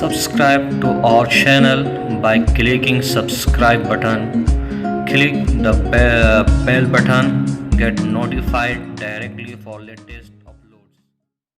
subscribe to our channel by clicking subscribe button. Click the bell button, get notified directly for latest